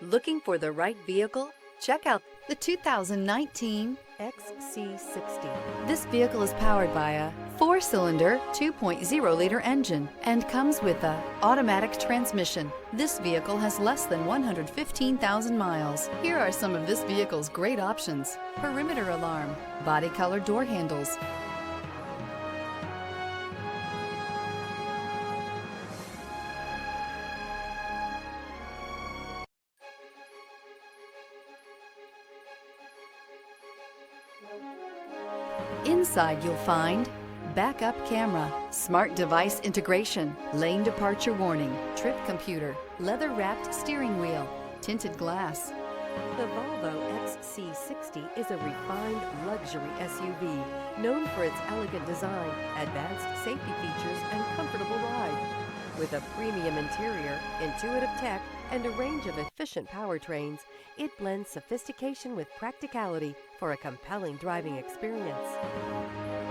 Looking for the right vehicle? Check out the 2019 XC60. This vehicle is powered by a 4-cylinder, 2.0-liter engine and comes with a automatic transmission. This vehicle has less than 115,000 miles. Here are some of this vehicle's great options: perimeter alarm, body color door handles, inside you'll find backup camera, smart device integration, lane departure warning, trip computer, leather-wrapped steering wheel, tinted glass. The Volvo XC60 is a refined luxury SUV known for its elegant design, advanced safety features, and comfortable ride. With a premium interior, intuitive tech, and a range of efficient powertrains, it blends sophistication with practicality for a compelling driving experience.